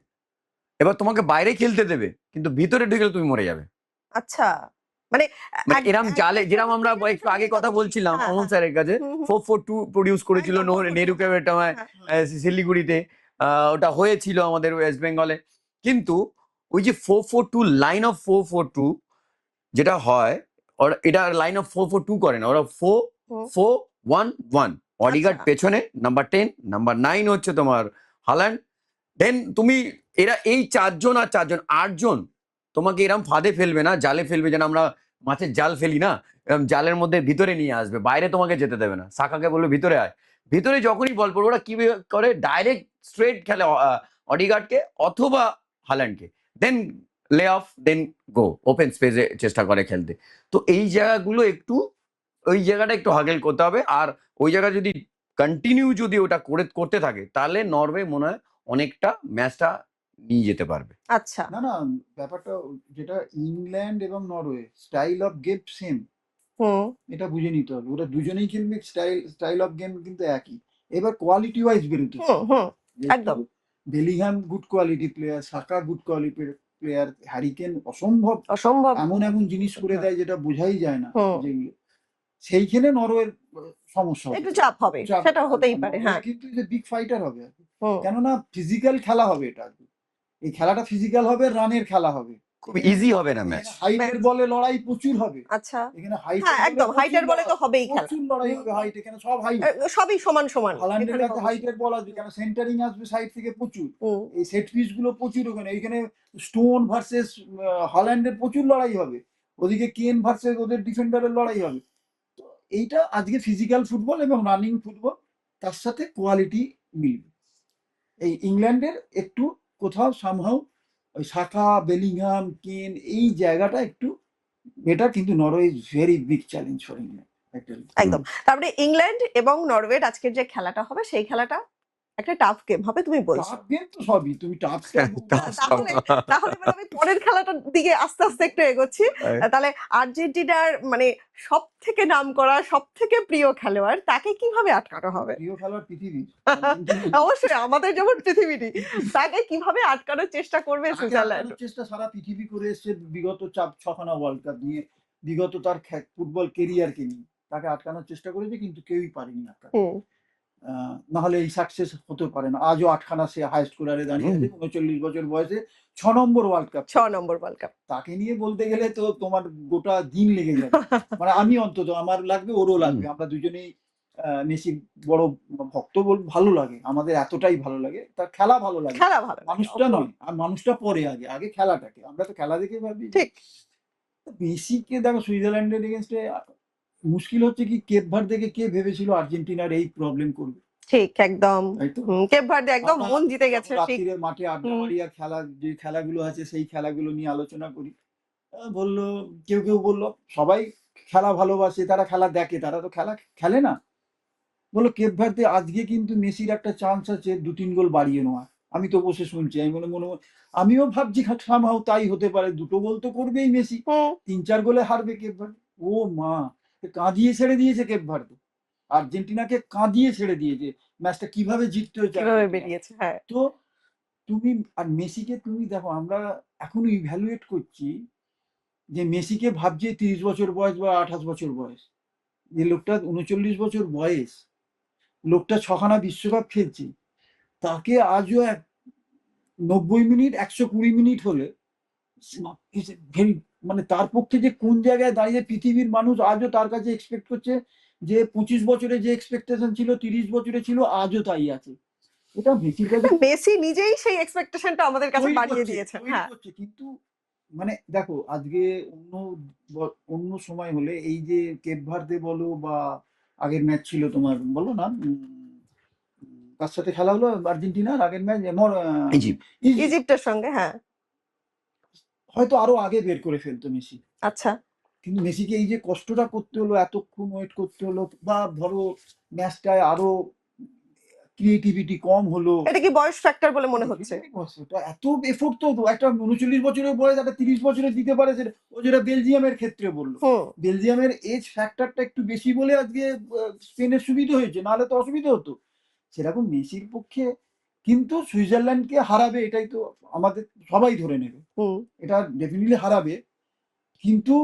এবার তোমাকে বাইরে খেলতে দেবে, কিন্তু ভিতরে ঢুকে তুমি মরে যাবে। আচ্ছা, মানে মানে এরম জালে, যেরকম আমরা একটু আগে কথা বলছিলাম হ্যাঁ, অমল হ্যাঁ। স্যারের কাছে, হুম, হুম। 4-4-2 প্রডিউস করেছিল একদম, 4-4-2, নেহরুকে সময় হ্যাঁ। শিলিগুড়িতে। ওটা হয়েছিল আমাদের ওয়েস্ট বেঙ্গলে। কিন্তু ওই যে 4-4-2 লাইন অফ 4-4-2 যেটা হয়, ওরা এটা লাইন অফ 4-4-2 করে না, ওরা হুম। 4-4-1-1। অডিগার্ড আচ্ছা। পেছনে, নাম্বার 10, নাম্বার 9 হচ্ছে তোমার হাল্যান্ড। দেন তুমি এরা এই 4 জন আর 4 জন 8 জন তোমাকে এরম ফাঁদে ফেলবে না, জালে ফেলবে, যেন আমরা মাছের জাল ফেলি না, এরম জালের মধ্যে ভিতরে নিয়ে আসবে, বাইরে তোমাকে যেতে দেবে না। সাকাকে বলবে ভিতরে আয়। ভিতরে যখনই বল পড়বে, ওরা কি করে, ডাইরেক্ট স্ট্রেট খেলে অডিগার্ডকে অথবা হাল্যান্ডকে, দেন লে অফ, দেন গো ওপেন স্পেসে চেষ্টা করে খেলতে। তো এই জায়গাগুলো একটু, ওই জায়গাটা একটু হাগেল করতে হবে। আর ওই জায়গা যদি কন্টিনিউ যদি ওটা করতে থাকে, তাহলে নরওয়ে মনে হয় অনেকটা ম্যাচটা নিয়ে যেতে পারবে। আচ্ছা। না না, ব্যাপারটা যেটা ইংল্যান্ড এবং Norway style of game same, হুম। এটা বুঝে নিতে হবে। ওরা দুজনেই খেলবে, স্টাইল অফ গেম কিন্তু একই। এবার কোয়ালিটি ওয়াইজ বেরোতে হবে। হুম, হুম, একদম। বেলিংহাম গুড কোয়ালিটি প্লেয়ার, সাকা গুড কোয়ালিটি প্লেয়ার, হ্যারিকেন অসম্ভব অসম্ভব। এমন এমন জিনিস করে দেয় যেটা বোঝাই যায় না হুম। যেগুলো। সেইখানে নরওয়ের সমস্যা হবে, একটু চাপ হবে, চাপ। সেটা হতেই পারে, নরওয়ে হ্যাঁ। কিন্তু যে বিগ ফাইটার হবে, হুম। কেননা ফিজিক্যাল খেলা হবে এটা। এই খেলাটা ফিজিক্যাল হবে, রানের খেলা হবে, খুব ইজি হবে না ম্যাচ। হাইটের বলে লড়াই প্রচুর হবে। আচ্ছা। এখানে হ্যাঁ, একদম হাইটের বলে তো হবেই খেলা। প্রচুর লড়াই হবে, হাইট, এখানে সব হাইট। সবই সমান সমান। হল্যান্ডের এখানে কাছে কম বেশি। হাইটের বল আসবে, কেন সেন্টারিং আসবে সাইড থেকে প্রচুর, হুম। এই সেট পিস গুলো প্রচুর। ওখানে স্টোন ভার্সেস হল্যান্ডের প্রচুর লড়াই হবে, ওদিকে কেন ভার্সেস ওদের ডিফেন্ডারের লড়াই হবে। তো এইটা আজকে ফিজিক্যাল ফুটবল এবং রানিং ফুটবল, তার সাথে কোয়ালিটি মিলবে। এই ইংল্যান্ডের একটু কোথাও সামহাও ওই শাখা, বেলিংহাম, কেন, এই জায়গাটা একটু বেটার, কিন্তু Norway is very big challenge for England. একদম। তারপরে ইংল্যান্ড এবং নরওয়ের আজকের যে খেলাটা হবে সেই খেলাটা একটা টাফ গেম হবে তুমি বলছো। টাফ গেম তো সবই, তুমি টাফ তাহলে তাহলে এবার আমি পরের খেলাটার দিকে আস্তে আস্তে একটু এগোচ্ছি। তাহলে আর্জেন্টিনার মানে সব থেকে নামকরা সব থেকে প্রিয় খেলোয়াড় তাকে কিভাবে আটকানো হবে? প্রিয় খেলোয়াড় পৃথিবীর অবশ্যই আমাদের যেমন পৃথিবীরই, তাকে কিভাবে আটকানোর চেষ্টা করবে তাকে সুইজারল্যান্ড? আটকানোর চেষ্টা সারা পৃথিবী করে এসছে বিগত ছখানা ওয়ার্ল্ড কাপ নিয়ে, বিগত তার ফুটবল কেরিয়ারকে নিয়ে তাকে আটকানোর চেষ্টা করেছে, কিন্তু কেউই পারেনি আটকাতে। হুম, নাহলে এই সাকসেস হতে পারে না। আজও 8খানা সে হাই স্কোরারে দাঁড়িয়ে আছে, 39 বছর বয়সে 6 নম্বর ওয়ার্ল্ড কাপ। 6 নম্বর ওয়ার্ল্ড কাপ। তাকে নিয়ে বলতে গেলে তো তোমার গোটা দিন লেগে যাবে। মানে আমি অন্তত আমার লাগবে, ওরও লাগবে। আমরা দুজনেই মেসির বড় ভক্ত, ভালো লাগে আমাদের, এতটাই ভালো লাগে, তার খেলা ভালো লাগে, খেলা ভালো লাগে, মানুষটা অপূর্ব। নয়। আর মানুষটা পরে, আগে আগে খেলাটাকে, আমরা তো খেলা দেখে ভাবি। ঠিক। মেসিকে দেখো সুইজারল্যান্ডের এগেনস্টে মুশকিল হচ্ছে কি, কেপ ভার্দেকে কে ভেবেছিল আর্জেন্টিনার এই প্রবলেম করবে? ঠিক একদম। তাই তো। কেপ ভার্দে একদম আমরা মন জিতে গেছে। ঠিক। রাত্রিরে মাঠে আড্ডা হুম। মারি আর যে খেলাগুলো আছে সেই খেলাগুলো নিয়ে আলোচনা করি। বললো, কেউ কেউ বললো সবাই খেলা ভালোবাসে, তারা খেলা দেখে, তারা তো খেলা খেলে না। বললো কেপ ভার্দে আজকে কিন্তু মেসির একটা চান্স আছে 2-3 গোল বাড়িয়ে নেওয়া। আমি তো বসে শুনছি, আমি আমিও ভাবছি সামহাও তাই হতে পারে, 2টো গোল তো করবেই মেসি, হুম, 3-4 গোলে হারবে কেপ ভার্দে। ও মা, কাঁদিয়ে ছেড়ে দিয়েছে কেপ ভার্দে, আর্জেন্টিনাকে কাঁদিয়ে ছেড়ে দিয়েছে। ম্যাচটা কিভাবে জিততে হয়েছে কিভাবে আর্জেন্টিনা। বেরিয়েছে, হ্যাঁ। তো তুমি আর মেসিকে তুমি দেখো, আমরা এখনো ইভ্যালুয়েট করছি যে মেসিকে ভাবছি 30 বছর বয়স বা 28 বছর বয়স, যে লোকটা 39 বছর বয়স, লোকটা 6খানা বিশ্বকাপ খেলছে, তাকে আজও 90 মিনিট 120 মিনিট হলে ভেরি, মানে তার পক্ষে যে কোন জায়গায় দাঁড়িয়ে পৃথিবীর মানুষ আজও তার কাছে এক্সপেক্ট করছে, যে 25 বছরে যে এক্সপেকটেশন ছিল 30 বছরে ছিল, আজও তাই আছে। এটা মেসির কাছে মেসি নিজেই সেই এক্সপেকটেশনটা আমাদের কাছে তৈরি বাড়িয়ে করছে, দিয়েছেন। তৈরি হ্যাঁ। করছে। কিন্তু মানে দেখো আজকে অন্য সময় হলে এই যে কেপ ভার্দে বলো বা আগের ম্যাচ ছিল তোমার, বলো না, কার সাথে খেলা হলো আর্জেন্টিনার আগের ম্যাচ, ইজিপ্ট। ইজিপ্টের সঙ্গে, হ্যাঁ। হয়তো আরো আগে বের করে ফেলতো মেসি, আচ্ছা। কিন্তু মেসিকে এই যে কষ্টটা করতে হলো, এতক্ষণ ওয়েট করতে হলো, বা ধরো ম্যাচটায় আরো ক্রিয়েটিভিটি কম হলো। এটা কি বয়স ফ্যাক্টর বলে মনে হচ্ছে? এত এফোর্ট তো একটা 39 বছরের বয়স একটা 30 বছরে দিতে পারে, সেটা ও যেটা বেলজিয়ামের ক্ষেত্রে বললো। হুম। বেলজিয়ামের এজ ফ্যাক্টরটা একটু বেশি বলে আজকে স্পেনের সুবিধা হয়েছে, নাহলে তো অসুবিধা হতো। সেরকম মেসির পক্ষে কিন্তু সুইজারল্যান্ডকে হারাবে, এটাই তো আমাদের সবাই ধরে নেবে, হুম। এটা ডেফিনেটলি হারাবে। কিন্তু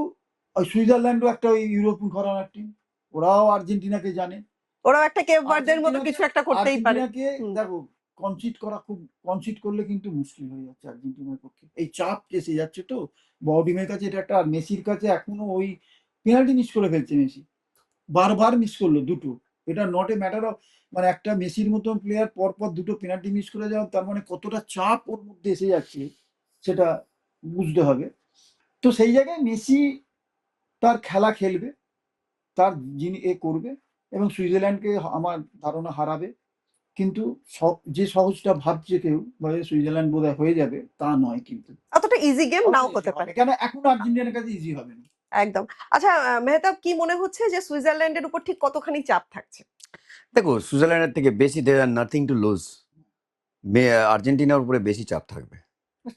ওই সুইজারল্যান্ডও একটা ওই ইউরোপিয়ান ঘরানার টিম, ওরাও আর্জেন্টিনাকে জানে। ওরাও একটা কেপ ভার্দের মতো কিছু একটা করতেই পারে। আর্জেন্টিনাকে হুম। দেখো, কনসিড করলে কিন্তু মুশকিল হয়ে যাচ্ছে আর্জেন্টিনার পক্ষে, এই চাপ এসে যাচ্ছে তো বড় টিমের কাছে। এটা একটা, আর মেসির কাছে এখনো ওই পেনাল্টি মিস করে ফেলছে মেসি, বারবার মিস করলো দুটো। এটা নট এ ম্যাটার অফ, মানে একটা মেসির মতন প্লেয়ার পরপর দুটো পেনাল্টি মিস করে যাওয়া, তার মানে কতটা চাপ ওর মধ্যে এসে যাচ্ছে সেটা বুঝতে হবে। তো সেই জায়গায় মেসি তার খেলা খেলবে, তার যিনি করবে, এবং সুইজারল্যান্ডকে আমার ধারণা হারাবে। কিন্তু যে সহজটা ভাবছে কেউ, সুইজারল্যান্ড বোধহয় হয়ে যাবে, তা নয় কিন্তু। অতটা ইজি গেম নাও হতে পারে। কেন এখন আর্জেন্টিনার কাছে ইজি হবে না। একদম। আচ্ছা, মেহতাব কি মনে হচ্ছে যে সুইজারল্যান্ডের উপর ঠিক কতখানি চাপ থাকছে? দেখো সুইজারল্যান্ডের থেকে বেশি দে আর নাথিং টু লুজ। আর্জেন্টিনার উপরে বেশি চাপ থাকবে।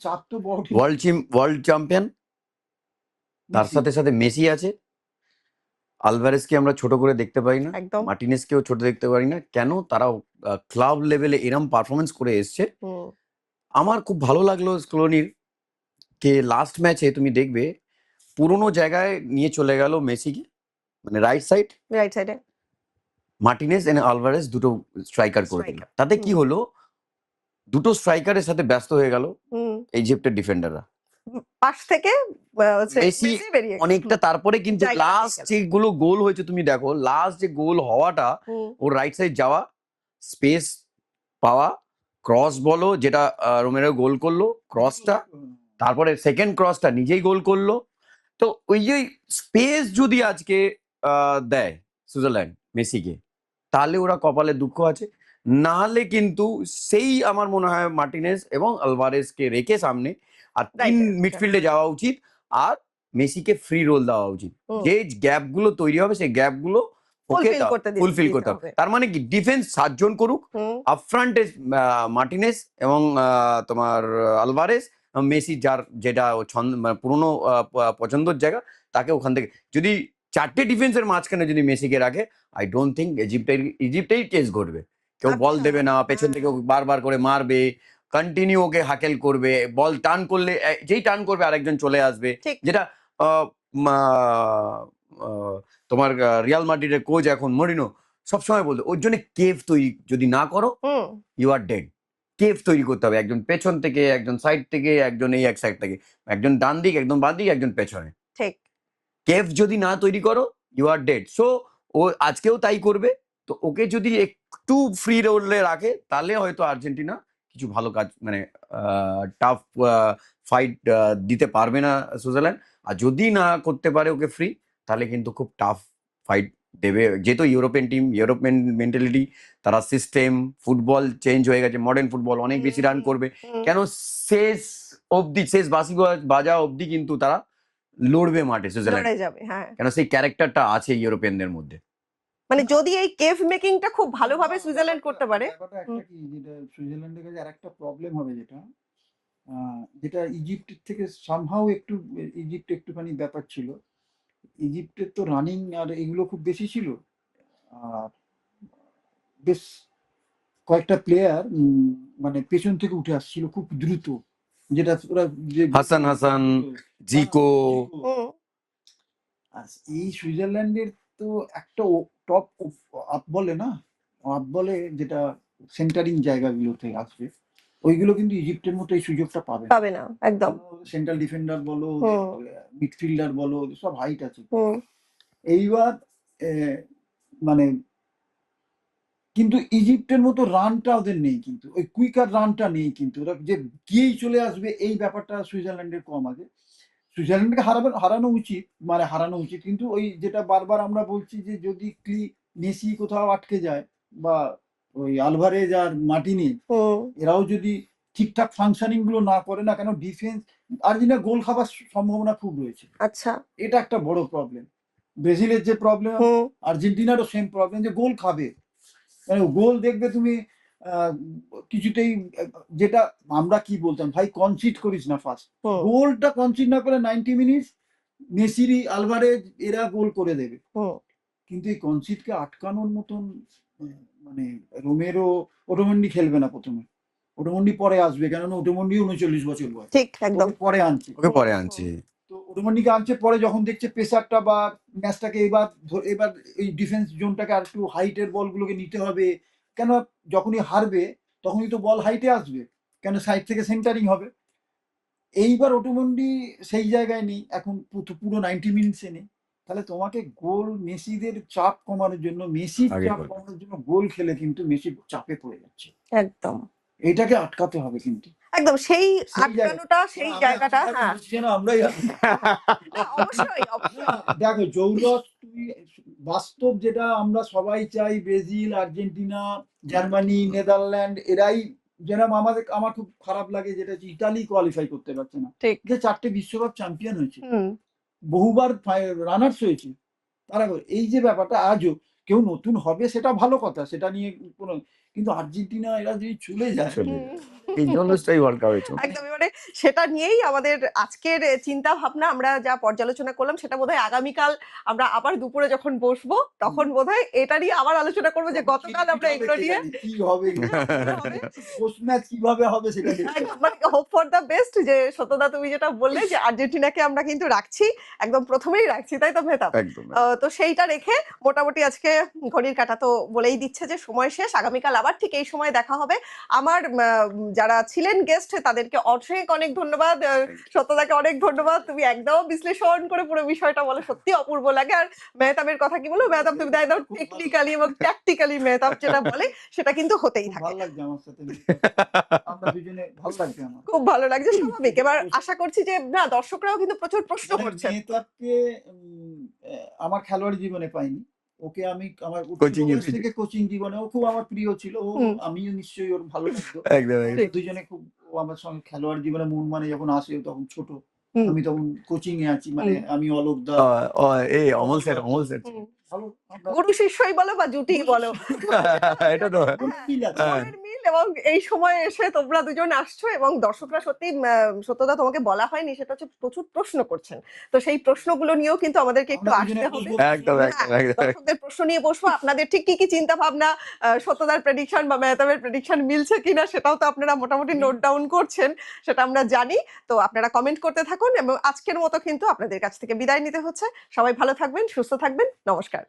চাপ তো বড় টিম, ওয়ার্ল্ড চ্যাম্পিয়ন, তার সাথে সাথে মেসি আছে। আলভারেজকে আমরা ছোট করে দেখতে পারি না, একদম। মার্টিনেজকেও ছোট দেখতে পারি না। কেন? তারাও ক্লাব লেভেলে এরম পারফরমেন্স করে এসছে। হুম। আমার খুব ভালো লাগলো স্কলোনির কে লাস্ট ম্যাচে তুমি দেখবে পুরোনো জায়গায় নিয়ে চলে গেল মেসিকে, মানে রাইট সাইড, রাইট সাইডে মার্টিনেজ এন্ড আলভারেজ দুটো স্ট্রাইকার করে দিল। স্ট্রাইকার। তাতে কি হলো, দুটো স্ট্রাইকারের সাথে ব্যস্ত হয়ে গেল হুম। ইজিপ্টের ডিফেন্ডাররা। পাশ থেকে হচ্ছে মেসি মেসি বেরিয়ে গেল। অনেকটা, তারপরে কিন্তু জায়গাটা পেয়ে লাস্ট গেল। যেগুলো গোল হয়েছে তুমি দেখো, লাস্ট যে গোল হওয়াটা, হুম। ওর রাইট সাইড যাওয়া, স্পেস পাওয়া, ক্রস বলো যেটা রোমেরো গোল করলো ক্রসটা, তারপরে সেকেন্ড ক্রসটা নিজেই গোল করলো। তো ওই যে স্পেস যদি আজকে দেয় সুইজারল্যান্ড মেসিকে, তাহলে ওরা কপালে দুঃখ আছে। নাহলে কিন্তু সেই আমার মনে হয় মার্টিনেজ এবং আলভারেজকে রেখে সামনে আর 3 Right, right, মিডফিল্ডে যাওয়া উচিত। আর মেসিকে ফ্রি রোল দেওয়া উচিত। হুম। যে গ্যাপ গুলো তৈরি হবে সেই গ্যাপ গুলো ওকে ফুলফিল করতে ফুলফিল দিতে করতে হবে। হবে। তার মানে কি ডিফেন্স 7 জন করুক, হুম আপফ্রন্টে মার্টিনেস এবং তোমার আলভারেস, মেসি যার যেটা ও ছন্দ মানে পুরোনো পছন্দের জায়গা তাকে ওখান থেকে যদি 4টে ডিফেন্সের মাঝখানে যদি মেসিকে রাখে, আই ডোন্ট থিঙ্ক ইজিপ্টেই কেস ঘটবে। কেউ বল আচ্ছা, দেবে না, পেছন থেকে ওকে বারবার করে মারবে, কন্টিনিউ ওকে হাকেল করবে, বল টার্ন করলে যেই টার্ন করবে আরেকজন চলে আসবে, ঠিক। যেটা আহ, তোমার রিয়াল মাদ্রিদের কোচ এখন মরিনো সবসময় বলতো ওর জন্য কেভ তৈরি যদি না করো হুম ইউ আর ডেড। কেভ তৈরি করতে হবে, একজন পেছন থেকে, একজন সাইড থেকে, একজন এই এক সাইড থেকে, একজন ডান দিক, একজন বাঁ দিক, একজন পেছনে। ঠিক। কেভ যদি না তৈরি করো ইউ আর ডেড। সো ও আজকেও তাই করবে। তো ওকে যদি একটু ফ্রি রোলে রাখে তাহলে হয়তো আর্জেন্টিনা কিছু ভালো কাজ মানে টাফ ফাইট দিতে পারবে না সুইজারল্যান্ড। আর যদি না করতে পারে ওকে ফ্রি, তাহলে কিন্তু খুব টাফ ফাইট দেবে। যেহেতু ইউরোপিয়ান টিম, ইউরোপিয়ান মেন্টালিটি, তারা সিস্টেম, ফুটবল চেঞ্জ হয়ে গেছে, মডার্ন ফুটবল, অনেক বেশি রান করবে। হুম, কেন শেষ অবধি, শেষ বাঁশি বাজা অবধি কিন্তু তারা লড়বে মাঠে সুইজারল্যান্ড, লড়ে যাবে, হ্যাঁ। কেন সেই ক্যারেক্টারটা আছে ইউরোপিয়ানদের মধ্যে। মানে না, যদি এই কেভ মেকিংটা খুব ভালোভাবে না, সুইজারল্যান্ড করতে পারে। ব্যাপারটা হুম, একটা কি, যেটা সুইজারল্যান্ডের কাছে আর একটা প্রবলেম হবে, যেটা ইজিপ্টের থেকে সামহাও একটু, ইজিপ্ট একটুখানি ব্যাপার ছিল। ইজিপ্টের তো রানিং আর এগুলো খুব বেশি ছিল। আর বেশ কয়েকটা প্লেয়ার মানে পেছন থেকে উঠে আসছিল খুব দ্রুত, যেটা ওরা যে হাসান হাসান, জিকো, হুম, আর এই সুইজারল্যান্ডের তো একটা টপ আপ বলে না, আপ বলে যেটা সেন্টারিং জায়গাগুলোতে আসবে, ওইগুলো কিন্তু ইজিপ্টের মতো এই সুযোগটা পাবে না। পাবে না একদম। সেন্ট্রাল ডিফেন্ডার বলো, হুম মিডফিল্ডার বলো, ওদের সব হাইট আছে। হুম এইবার মানে কিন্তু ইজিপ্টের মতো রানটা ওদের নেই, কিন্তু ওই কুইকার রানটা নেই, কিন্তু ওরা যে গিয়েই চলে আসবে এই ব্যাপারটা সুইজারল্যান্ডের কম আছে। সুইজারল্যান্ডকে হারানো উচিত, মানে হারানো উচিত, কিন্তু ওই যেটা বারবার আমরা বলছি যে যদি মেসি কোথাও আটকে যায়, বা ওই আলভারেজ আর মার্টিনেজ হুম। এরাও যদি ঠিকঠাক ফাংশনিং গুলো না করে না, কেন ডিফেন্স আর্জেন্টিনা গোল খাবার সম্ভাবনা খুব রয়েছে। আচ্ছা। এটা একটা বড় প্রবলেম। ব্রাজিলের যে প্রবলেম, হুম আর্জেন্টিনারও সেম প্রবলেম, যে গোল খাবে, মানে গোল দেখবে তুমি আহ, কিছুতেই যেটা আমরা কি বলতাম, ভাই কনসিড করিস না ফার্স্ট, হুম গোলটা কনসিড না করে 90 মিনিটস মেসিরি আলভারেজ এরা গোল করে দেবে। হুম। কিন্তু এই কনসিডকে আটকানোর মতন মানে রোমেরো, ওটোমন্ডি খেলবে না প্রথমে, ওটোমন্ডি পরে আসবে, কেননা ওটোমন্ডি 39 বছর বয়স, ঠিক একদম। ওকে পরে আনছে। ওকে পরে হুম আনছে। তো ওটোমন্ডিকে আনছে পরে, যখন দেখছে প্রেসারটা বা ম্যাচটাকে এবার এই ডিফেন্স জোনটাকে আর একটু হাইটের বলগুলোকে নিতে হবে, কেন যখনই হারবে তখনই তো বল হাইটে আসবে, কেন সাইড থেকে সেন্টারিং হবে। এইবার ওটোমন্ডি সেই জায়গায় নেই এখন, পুরো 90 মিনিটসে নেই। তাহলে তোমাকে গোল, মেসিদের চাপ কমানোর জন্য, মেসির আগে চাপ গোল। কমানোর জন্য গোল খেলে কিন্তু মেসি চাপে পড়ে যাচ্ছে, একদম এইটাকে আটকাতে হবে কিন্তু। একদম সেই সেই জায়গা, আটকানোটা, সেই জায়গাটা, হ্যাঁ। আমরাই না, অবশ্যই না, অবশ্যই। দেখো জৌলস, তুই বাস্তব যেটা আমরা সবাই চাই, ব্রাজিল, আর্জেন্টিনা, জার্মানি, নেদারল্যান্ড এরাই, যেরকম আমার খুব খারাপ লাগে যেটা হচ্ছে ইতালি কোয়ালিফাই করতে পারছে না, ঠিক। যে 4টে বিশ্বকাপ চ্যাম্পিয়ন হয়েছে, হুম বহুবার রানার্স হয়েছে, তারা এই যে ব্যাপারটা আজও কেউ নতুন হবে সেটা ভালো কথা, সেটা নিয়ে কোনো, কিন্তু আর্জেন্টিনা এরা যদি চলে যায়, চলে হুম। যায়। এই জন্যই ওয়ার্ল্ড কাপ হয়েছে। একদম, এবারে সেটা নিয়েই আমাদের আজকের চিন্তা ভাবনা, আমরা যা পর্যালোচনা করলাম সেটা বোধহয় আগামীকাল আমরা আবার দুপুরে যখন বসবো তখন বোধহয় এটা নিয়ে আবার আলোচনা করবো, যে গতকাল আমরা এগুলো নিয়ে কি হবে, হবে। পোস্ট ম্যাচ কিভাবে হবে সেটা দেখতে একদম, মানে হোপ ফর দ্য বেস্ট, যে সত্যদা তুমি যেটা বললে যে আর্জেন্টিনাকে আমরা কিন্তু রাখছি, একদম প্রথমেই রাখছি, তাই তো মেহতাব? একদম। তো সেইটা রেখে মোটামুটি আজকে ঘড়ির কাঁটা তো বলেই দিচ্ছে যে সময় শেষ। আগামীকাল আবার ঠিক এই সময় দেখা হবে। আমার যারা ছিলেন গেস্ট তাদেরকে অনেক ধন্যবাদ, সত্যদাকে অনেক ধন্যবাদ, তুমি একদম বিশ্লেষণ করে পুরো বিষয়টা বলে, সত্যি অপূর্ব লাগে। আর মেহতাবের কথা কি বলবো, মেহতাব তুমি একদম টেকনিক্যালি এবং ট্যাকটিক্যালি মেহতাব যেটা বলে সেটা কিন্তু হতেই খুব থাকে। ভালো লাগছে আমার সাথে, আমরা দুজনে ভালো লাগছে আমার। খুব ভালো লাগছে, স্বাভাবিক। এবার আশা করছি যে না, দর্শকরাও কিন্তু প্রচুর প্রশ্ন মানে করছেন। মেহতাবকে আমার খেলোয়াড়ি জীবনে পাইনি, ওকে আমি আমার কোচিং ছোট এর বয়স থেকে কোচিং জীবনে ও খুব আমার প্রিয় ছিল, হুম আমিও নিশ্চয়ই ওর ভালো লাগতো। একদম আমরা ঠিক। দুজনে খুব, ও আমার সঙ্গে খেলোয়াড় জীবনে মন মানে যখন আসে তখন ছোট, হুম। আমি তখন কোচিং এ আছি, মানে আমি অলোক দা এই অমল স্যার হুম। ভালো আমরা গুরু শিষ্যই বলো বা জুটিই বলো, এটা তো মনের মিল আছে। হ্যাঁ। মনের মিল। এবং এই সময়ে এসে তোমরা দুজন আসছো এবং দর্শকরা সত্যি সত্যদা তোমাকে বলা হয়নি, সেটা হচ্ছে প্রচুর প্রশ্ন করছেন। তো সেই প্রশ্নগুলো নিয়েও কিন্তু আমাদেরকে একটু আমরা দুজনে আসতে হবে। বসবো। একদম হ্যাঁ, একদম একদম দর্শকদের প্রশ্ন নিয়ে বসবো, আপনাদের ঠিক কি কি চিন্তা ভাবনা, সত্যদার প্রেডিকশন বা মেহতাবের প্রেডিকশন মিলছে কিনা সেটাও তো আপনারা মোটামুটি নোট ডাউন করছেন, সেটা আমরা জানি। তো আপনারা কমেন্ট করতে থাকুন এবং আজকের মতো কিন্তু আপনাদের কাছ থেকে বিদায় নিতে হচ্ছে। সবাই ভালো থাকবেন, সুস্থ থাকবেন, নমস্কার।